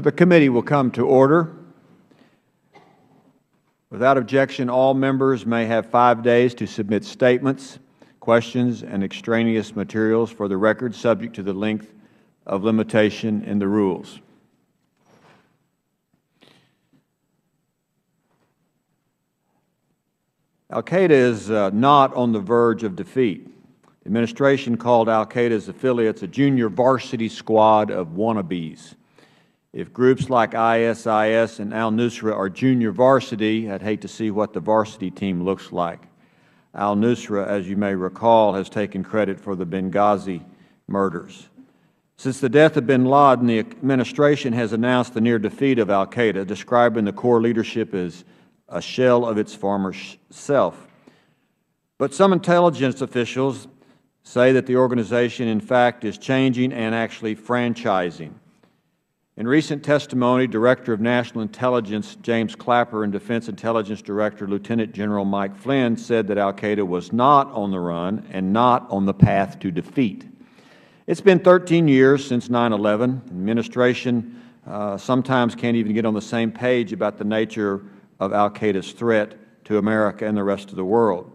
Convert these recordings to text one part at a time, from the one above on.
The committee will come to order. Without objection, all members may have 5 days to submit statements, questions, and extraneous materials for the record, subject to the length of limitation in the rules. Al-Qaeda is not on the verge of defeat. The administration called al-Qaeda's affiliates a junior varsity squad of wannabes. If groups like ISIS and al-Nusra are junior varsity, I'd hate to see what the varsity team looks like. Al-Nusra, as you may recall, has taken credit for the Benghazi murders. Since the death of bin Laden, the administration has announced the near defeat of al-Qaeda, describing the core leadership as a shell of its former self. But some intelligence officials say that the organization, in fact, is changing and actually franchising. In recent testimony, Director of National Intelligence James Clapper and Defense Intelligence Director Lieutenant General Mike Flynn said that al-Qaeda was not on the run and not on the path to defeat. It's been 13 years since 9/11. The administration sometimes can't even get on the same page about the nature of al-Qaeda's threat to America and the rest of the world.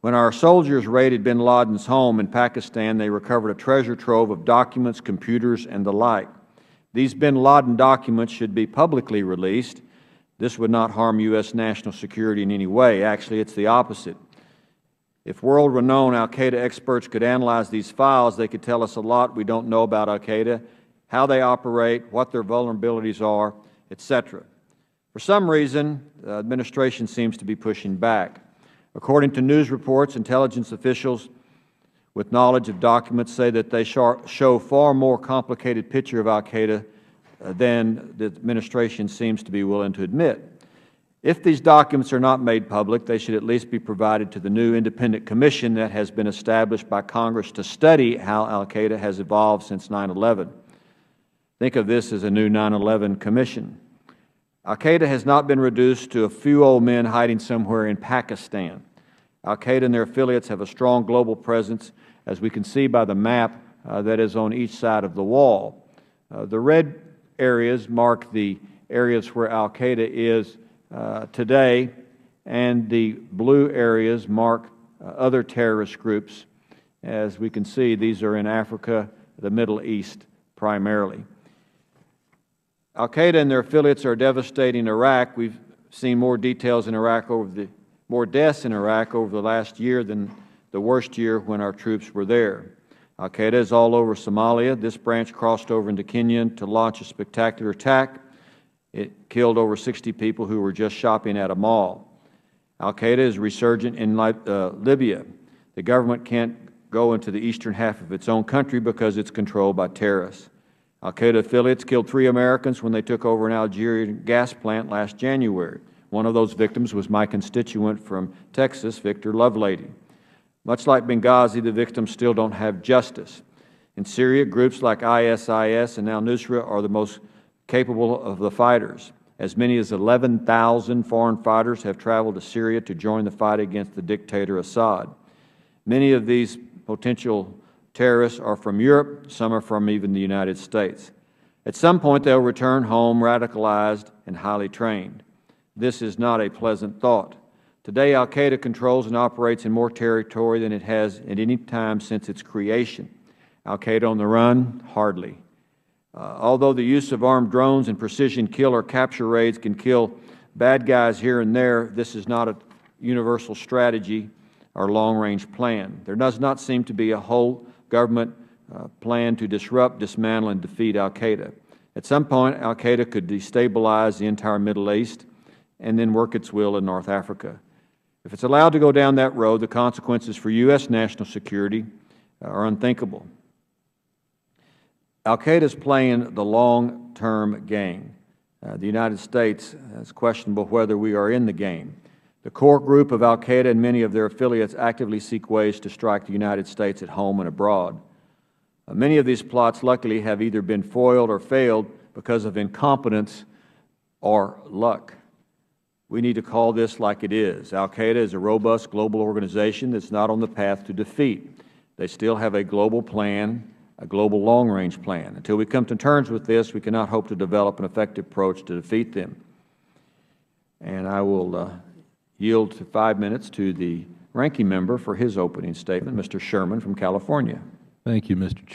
When our soldiers raided bin Laden's home in Pakistan, they recovered a treasure trove of documents, computers, and the like. These bin Laden documents should be publicly released. This would not harm U.S. national security in any way. Actually, it's the opposite. If world-renowned al-Qaeda experts could analyze these files, they could tell us a lot we don't know about al-Qaeda, how they operate, what their vulnerabilities are, etc. For some reason, the administration seems to be pushing back. According to news reports, intelligence officials with knowledge of documents say that they show far more complicated picture of al-Qaeda than the administration seems to be willing to admit. If these documents are not made public, they should at least be provided to the new independent commission that has been established by Congress to study how al-Qaeda has evolved since 9/11. Think of this as a new 9/11 commission. Al-Qaeda has not been reduced to a few old men hiding somewhere in Pakistan. Al-Qaeda and their affiliates have a strong global presence, as we can see by the map that is on each side of the wall. The red areas mark the areas where al-Qaeda is today, and the blue areas mark other terrorist groups. As we can see, these are in Africa, the Middle East primarily. Al-Qaeda and their affiliates are devastating Iraq. We've seen more details in Iraq more deaths in Iraq over the last year than the worst year when our troops were there. Al-Qaeda is all over Somalia. This branch crossed over into Kenya to launch a spectacular attack. It killed over 60 people who were just shopping at a mall. Al-Qaeda is resurgent in Libya. The government can't go into the eastern half of its own country because it's controlled by terrorists. Al-Qaeda affiliates killed 3 Americans when they took over an Algerian gas plant last January. One of those victims was my constituent from Texas, Victor Lovelady. Much like Benghazi, the victims still don't have justice. In Syria, groups like ISIS and al-Nusra are the most capable of the fighters. As many as 11,000 foreign fighters have traveled to Syria to join the fight against the dictator Assad. Many of these potential terrorists are from Europe, some are from even the United States. At some point, they'll return home radicalized and highly trained. This is not a pleasant thought. Today, al-Qaeda controls and operates in more territory than it has at any time since its creation. Al-Qaeda on the run? Hardly. Although the use of armed drones and precision kill or capture raids can kill bad guys here and there, this is not a universal strategy or long-range plan. There does not seem to be a whole government plan to disrupt, dismantle, and defeat al-Qaeda. At some point, al-Qaeda could destabilize the entire Middle East and then work its will in North Africa. If it's allowed to go down that road, the consequences for U.S. national security are unthinkable. Al-Qaeda is playing the long-term game. The United States, it's questionable whether we are in the game. The core group of al-Qaeda and many of their affiliates actively seek ways to strike the United States at home and abroad. Many of these plots, luckily, have either been foiled or failed because of incompetence or luck. We need to call this like it is. Al-Qaeda is a robust global organization that's not on the path to defeat. They still have a global plan, a global long-range plan. Until we come to terms with this, we cannot hope to develop an effective approach to defeat them. And I will yield to 5 minutes to the ranking member for his opening statement, Mr. Sherman from California. Thank you, Mr.